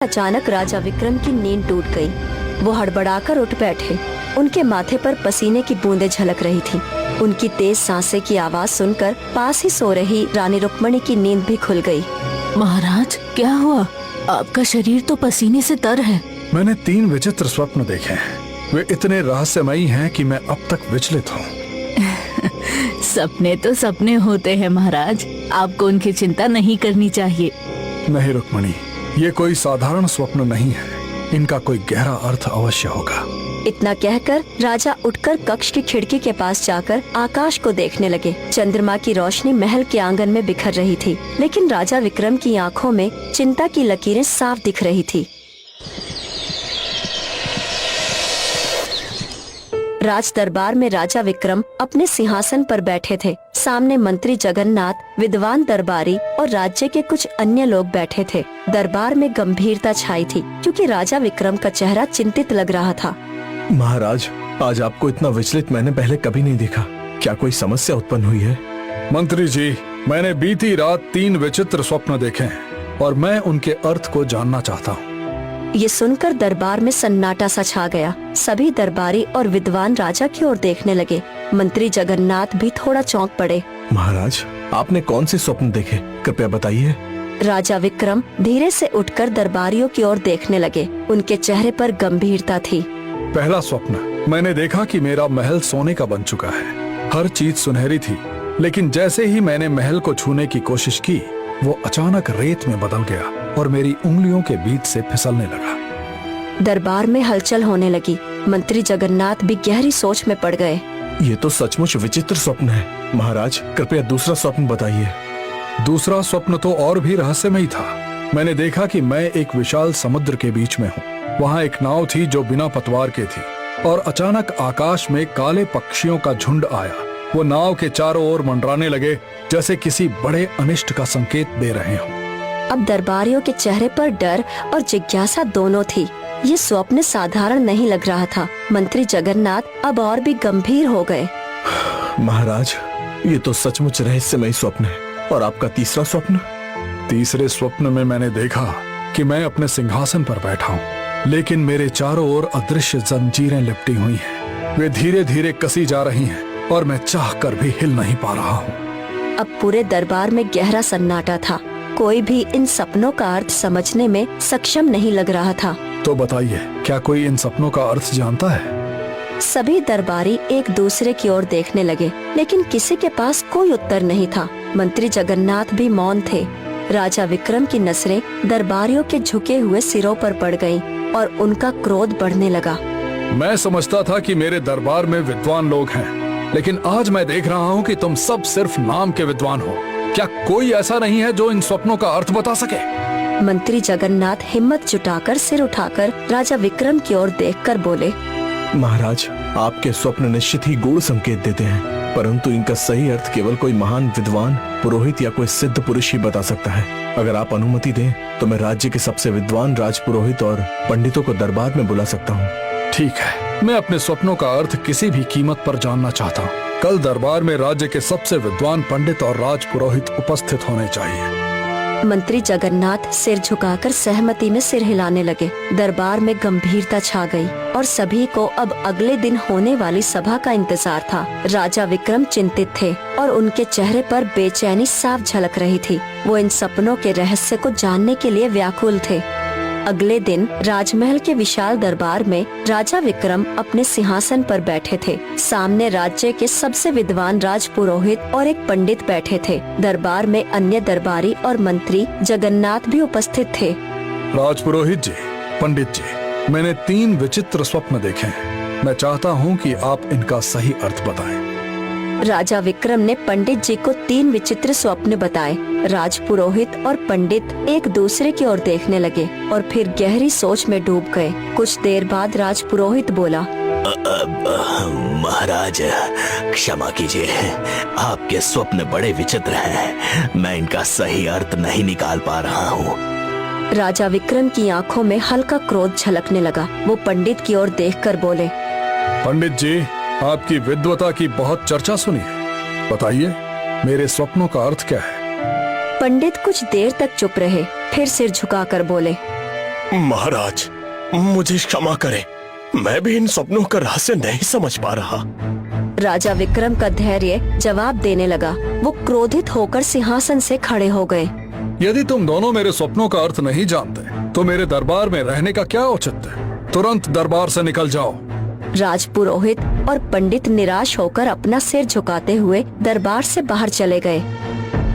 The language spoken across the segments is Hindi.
अचानक राजा विक्रम की नींद टूट गई। वो हड़बड़ाकर उठ बैठे। उनके माथे पर पसीने की बूंदें झलक रही थीं। उनकी तेज सांसें की आवाज सुनकर पास ही सो रही रानी रुक्मणी की नींद भी खुल गई। महाराज, क्या हुआ? आपका शरीर तो पसीने से तर है। मैंने 3 विचित्र स्वप्न देखे हैं। वे इतने रहस्यमयी हैं कि मैं अब तक विचलित हूँ। सपने तो सपने होते हैं महाराज, आपको उनकी चिंता नहीं करनी चाहिए। नहीं रुक्मणी, ये कोई साधारण स्वप्न नहीं है। इनका कोई गहरा अर्थ अवश्य होगा। इतना कहकर राजा उठकर कक्ष की खिड़की के पास जाकर आकाश को देखने लगे। चंद्रमा की रोशनी महल के आंगन में बिखर रही थी, लेकिन राजा विक्रम की आंखों में चिंता की लकीरें साफ दिख रही थी। राज दरबार में राजा विक्रम अपने सिंहासन पर बैठे थे। सामने मंत्री जगन्नाथ, विद्वान दरबारी और राज्य के कुछ अन्य लोग बैठे थे। दरबार में गंभीरता छाई थी, क्योंकि राजा विक्रम का चेहरा चिंतित लग रहा था। महाराज, आज आपको इतना विचलित मैंने पहले कभी नहीं देखा। क्या कोई समस्या उत्पन्न हुई है? मंत्री जी, मैंने बीती रात 3 विचित्र स्वप्न देखे हैं और मैं उनके अर्थ को जानना चाहता हूँ। ये सुनकर दरबार में सन्नाटा सा छा गया। सभी दरबारी और विद्वान राजा की ओर देखने लगे। मंत्री जगन्नाथ भी थोड़ा चौंक पड़े। महाराज, आपने कौन से स्वप्न देखे? कृपया बताइए। राजा विक्रम धीरे से उठकर दरबारियों की ओर देखने लगे। उनके चेहरे पर गंभीरता थी। पहला स्वप्न, मैंने देखा कि मेरा महल सोने का बन चुका है। हर चीज सुनहरी थी, लेकिन जैसे ही मैंने महल को छूने की कोशिश की, वो अचानक रेत में बदल गया और मेरी उंगलियों के बीच से फिसलने लगा। दरबार में हलचल होने लगी। मंत्री जगन्नाथ भी गहरी सोच में पड़ गए। ये तो सचमुच विचित्र स्वप्न है। महाराज, कृपया दूसरा स्वप्न बताइए। दूसरा स्वप्न तो और भी रहस्यमयी था। मैंने देखा कि मैं एक विशाल समुद्र के बीच में हूँ। वहाँ एक नाव थी जो बिना पतवार के थी, और अचानक आकाश में काले पक्षियों का झुंड आया। वो नाव के चारों ओर मंडराने लगे, जैसे किसी बड़े अनिष्ट का संकेत दे रहे हों। अब दरबारियों के चेहरे पर डर और जिज्ञासा दोनों थी। ये स्वप्न साधारण नहीं लग रहा था। मंत्री जगन्नाथ अब और भी गंभीर हो गए। महाराज, ये तो सचमुच रहस्यमयी स्वप्न है। और आपका तीसरा स्वप्न? तीसरे स्वप्न में मैंने देखा कि मैं अपने सिंहासन पर बैठा हूँ, लेकिन मेरे चारों ओर अदृश्य जंजीरें लिपटी हुई हैं। वे धीरे धीरे कसी जा रही हैं और मैं चाहकर भी हिल नहीं पा रहा हूँ। अब पूरे दरबार में गहरा सन्नाटा था। कोई भी इन सपनों का अर्थ समझने में सक्षम नहीं लग रहा था। तो बताइए, क्या कोई इन सपनों का अर्थ जानता है? सभी दरबारी एक दूसरे की ओर देखने लगे, लेकिन किसी के पास कोई उत्तर नहीं था। मंत्री जगन्नाथ भी मौन थे। राजा विक्रम की नजरें दरबारियों के झुके हुए सिरों पर पड़ गईं और उनका क्रोध बढ़ने लगा। मैं समझता था कि मेरे दरबार में विद्वान लोग हैं, लेकिन आज मैं देख रहा हूँ कि तुम सब सिर्फ नाम के विद्वान हो। क्या कोई ऐसा नहीं है जो इन स्वप्नों का अर्थ बता सके? मंत्री जगन्नाथ हिम्मत जुटाकर सिर उठाकर राजा विक्रम की ओर देखकर बोले, महाराज, आपके स्वप्न निश्चित ही गूढ़ संकेत देते हैं, परंतु इनका सही अर्थ केवल कोई महान विद्वान, पुरोहित या कोई सिद्ध पुरुष ही बता सकता है। अगर आप अनुमति दें तो मैं राज्य के सबसे विद्वान राजपुरोहित और पंडितों को दरबार में बुला सकता हूँ। ठीक है, मैं अपने स्वप्नों का अर्थ किसी भी कीमत पर जानना चाहता हूँ। कल दरबार में राज्य के सबसे विद्वान पंडित और राजपुरोहित उपस्थित होने चाहिए। मंत्री जगन्नाथ सिर झुकाकर सहमति में सिर हिलाने लगे। दरबार में गंभीरता छा गई और सभी को अब अगले दिन होने वाली सभा का इंतजार था। राजा विक्रम चिंतित थे और उनके चेहरे पर बेचैनी साफ झलक रही थी। वो इन सपनों के रहस्य को जानने के लिए व्याकुल थे। अगले दिन राजमहल के विशाल दरबार में राजा विक्रम अपने सिंहासन पर बैठे थे। सामने राज्य के सबसे विद्वान राजपुरोहित और एक पंडित बैठे थे। दरबार में अन्य दरबारी और मंत्री जगन्नाथ भी उपस्थित थे। राजपुरोहित जी, पंडित जी, मैंने 3 विचित्र स्वप्न देखे हैं। मैं चाहता हूँ कि आप इनका सही अर्थ बताएं। राजा विक्रम ने पंडित जी को 3 विचित्र स्वप्न बताए। राजपुरोहित और पंडित एक दूसरे की ओर देखने लगे और फिर गहरी सोच में डूब गए। कुछ देर बाद राजपुरोहित बोला, महाराज, क्षमा कीजिए, आपके स्वप्न बड़े विचित्र हैं। मैं इनका सही अर्थ नहीं निकाल पा रहा हूँ। राजा विक्रम की आंखों में हल्का क्रोध झलकने लगा। वो पंडित की ओर देखकर बोले, पंडित जी, आपकी विद्वता की बहुत चर्चा सुनी है। बताइए, मेरे स्वप्नों का अर्थ क्या है? पंडित कुछ देर तक चुप रहे, फिर सिर झुकाकर बोले, महाराज, मुझे क्षमा करें, मैं भी इन सपनों का रहस्य नहीं समझ पा रहा। राजा विक्रम का धैर्य जवाब देने लगा। वो क्रोधित होकर सिंहासन से खड़े हो गए। यदि तुम दोनों मेरे स्वप्नों का अर्थ नहीं जानते तो मेरे दरबार में रहने का क्या औचित्य है? तुरंत दरबार से निकल जाओ। राजपुरोहित और पंडित निराश होकर अपना सिर झुकाते हुए दरबार से बाहर चले गए।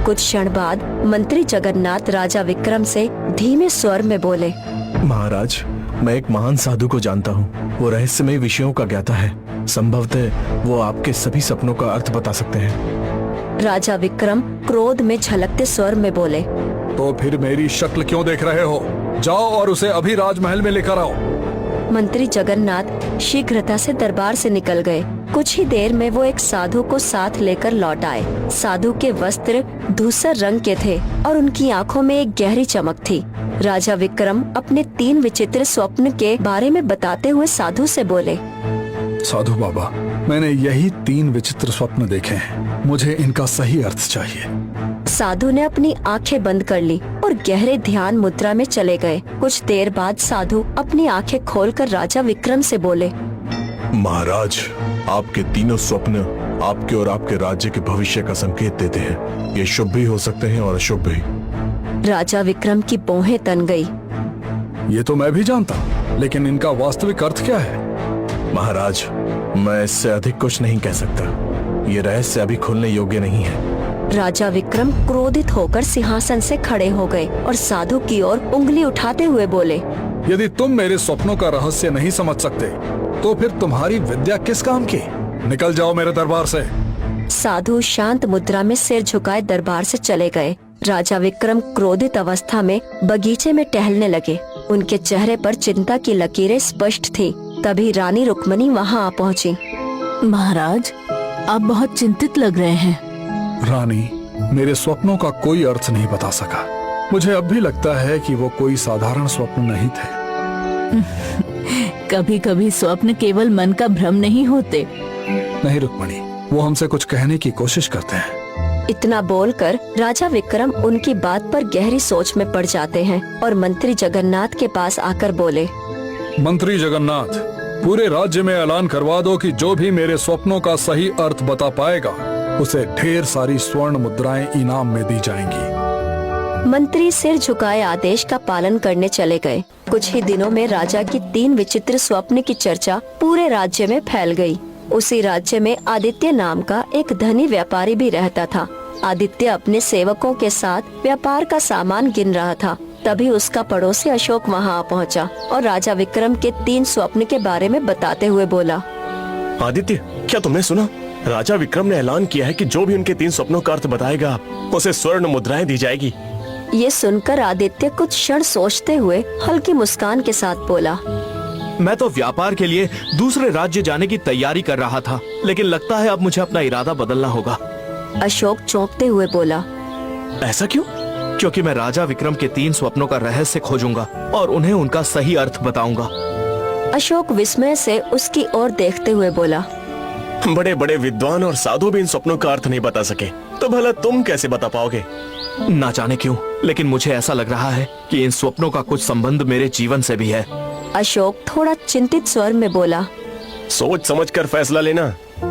कुछ क्षण बाद मंत्री जगन्नाथ राजा विक्रम से धीमे स्वर में बोले, महाराज, मैं एक महान साधु को जानता हूँ। वो रहस्यमय विषयों का ज्ञाता है। संभवतः वो आपके सभी सपनों का अर्थ बता सकते हैं। राजा विक्रम क्रोध में झलकते स्वर में बोले, तो फिर मेरी शक्ल क्यों देख रहे हो? जाओ और उसे अभी राजमहल में लेकर आओ। मंत्री जगन्नाथ शीघ्रता से दरबार से निकल गए। कुछ ही देर में वो एक साधु को साथ लेकर लौट आए। साधु के वस्त्र धूसर रंग के थे और उनकी आंखों में एक गहरी चमक थी। राजा विक्रम अपने 3 विचित्र स्वप्न के बारे में बताते हुए साधु से बोले, साधु बाबा, मैंने यही 3 विचित्र स्वप्न देखे हैं। मुझे इनका सही अर्थ चाहिए। साधु ने अपनी आंखें बंद कर ली और गहरे ध्यान मुद्रा में चले गए। कुछ देर बाद साधु अपनी आंखें खोलकर राजा विक्रम से बोले, महाराज, आपके तीनों स्वप्न आपके और आपके राज्य के भविष्य का संकेत देते हैं। ये शुभ भी हो सकते हैं और अशुभ भी। राजा विक्रम की भौहें तन गई। ये तो मैं भी जानता हूँ, लेकिन इनका वास्तविक अर्थ क्या है? महाराज, मैं इससे अधिक कुछ नहीं कह सकता। ये रहस्य अभी खुलने योग्य नहीं है। राजा विक्रम क्रोधित होकर सिंहासन से खड़े हो गए और साधु की ओर उंगली उठाते हुए बोले, यदि तुम मेरे स्वप्नों का रहस्य नहीं समझ सकते तो फिर तुम्हारी विद्या किस काम की? निकल जाओ मेरे दरबार से। साधु शांत मुद्रा में सिर झुकाए दरबार से चले गए। राजा विक्रम क्रोधित अवस्था में बगीचे में टहलने लगे। उनके चेहरे पर चिंता की लकीरें स्पष्ट थी। तभी रानी रुक्मणी वहां आ पहुंची। महाराज, आप बहुत चिंतित लग रहे हैं। रानी, मेरे स्वप्नों का कोई अर्थ नहीं बता सका। मुझे अब भी लगता है कि वो कोई साधारण स्वप्न नहीं थे। कभी कभी स्वप्न केवल मन का भ्रम नहीं होते। नहीं रुक्मणी, वो हमसे कुछ कहने की कोशिश करते हैं। इतना बोलकर राजा विक्रम उनकी बात पर गहरी सोच में पड़ जाते हैं और मंत्री जगन्नाथ के पास आकर बोले, मंत्री जगन्नाथ, पूरे राज्य में ऐलान करवा दो कि जो भी मेरे स्वप्नों का सही अर्थ बता पाएगा उसे ढेर सारी स्वर्ण मुद्राएं इनाम में दी जाएंगी। मंत्री सिर झुकाए आदेश का पालन करने चले गए। कुछ ही दिनों में राजा की 3 विचित्र स्वप्न की चर्चा पूरे राज्य में फैल गई। उसी राज्य में आदित्य नाम का एक धनी व्यापारी भी रहता था। आदित्य अपने सेवकों के साथ व्यापार का सामान गिन रहा था। तभी उसका पड़ोसी अशोक वहां आ पहुंचा और राजा विक्रम के 3 स्वप्न के बारे में बताते हुए बोला, आदित्य, क्या तुमने सुना? राजा विक्रम ने ऐलान किया है कि जो भी उनके 3 स्वप्नों का अर्थ बताएगा उसे स्वर्ण मुद्राएं दी जाएगी। ये सुनकर आदित्य कुछ क्षण सोचते हुए हल्की मुस्कान के साथ बोला, मैं तो व्यापार के लिए दूसरे राज्य जाने की तैयारी कर रहा था, लेकिन लगता है अब मुझे अपना इरादा बदलना होगा। अशोक चौंकते हुए बोला, ऐसा क्यों? क्योंकि मैं राजा विक्रम के 3 स्वप्नों का रहस्य खोजूंगा और उन्हें उनका सही अर्थ बताऊंगा। अशोक विस्मय से उसकी ओर देखते हुए बोला, बड़े बड़े विद्वान और साधु भी इन स्वप्नों का अर्थ नहीं बता सके, तो भला तुम कैसे बता पाओगे? ना जाने क्यों, लेकिन मुझे ऐसा लग रहा है कि इन स्वप्नों का कुछ संबंध मेरे जीवन से भी है। अशोक थोड़ा चिंतित स्वर में बोला, सोच समझकर फैसला लेना।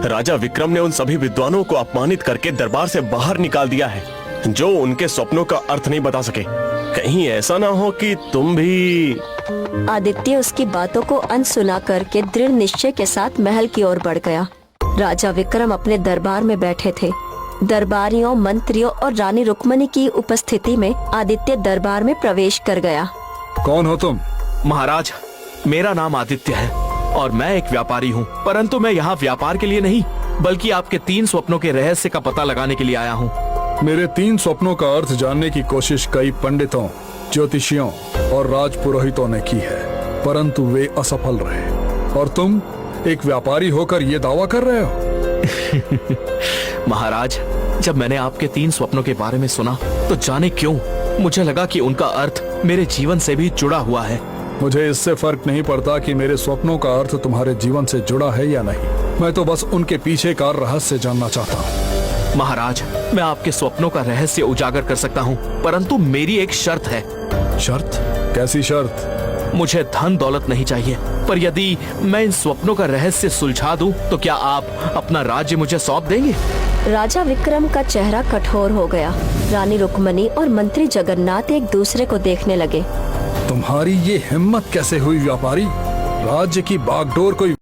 राजा विक्रम ने उन सभी विद्वानों को अपमानित करके दरबार से बाहर निकाल दिया है जो उनके स्वप्नों का अर्थ नहीं बता सके। कहीं ऐसा ना हो कि तुम भी। आदित्य उसकी बातों को अनसुना करके दृढ़ निश्चय के साथ महल की ओर बढ़ गया। राजा विक्रम अपने दरबार में बैठे थे। दरबारियों, मंत्रियों और रानी रुक्मणी की उपस्थिति में आदित्य दरबार में प्रवेश कर गया। कौन हो तुम? महाराज, मेरा नाम आदित्य है और मैं एक व्यापारी हूँ, परंतु मैं यहाँ व्यापार के लिए नहीं बल्कि आपके 3 स्वप्नों के रहस्य का पता लगाने के लिए आया हूँ। मेरे 3 स्वप्नों का अर्थ जानने की कोशिश कई पंडितों, ज्योतिषियों और राजपुरोहितों ने की है, परंतु वे असफल रहे। और तुम एक व्यापारी होकर ये दावा कर रहे हो? महाराज, जब मैंने आपके 3 स्वप्नों के बारे में सुना तो जाने क्यों मुझे लगा कि उनका अर्थ मेरे जीवन से भी जुड़ा हुआ है। मुझे इससे फर्क नहीं पड़ता कि मेरे स्वप्नों का अर्थ तुम्हारे जीवन से जुड़ा है या नहीं। मैं तो बस उनके पीछे का रहस्य जानना चाहता हूँ। महाराज, मैं आपके स्वप्नों का रहस्य उजागर कर सकता हूँ, परंतु मेरी एक शर्त है। शर्त? कैसी शर्त? मुझे धन दौलत नहीं चाहिए, पर यदि मैं इन स्वप्नों का रहस्य सुलझा दूं, तो क्या आप अपना राज्य मुझे सौंप देंगे? राजा विक्रम का चेहरा कठोर हो गया। रानी रुक्मणी और मंत्री जगन्नाथ एक दूसरे को देखने लगे। तुम्हारी ये हिम्मत कैसे हुई व्यापारी? राज्य की बागडोर कोई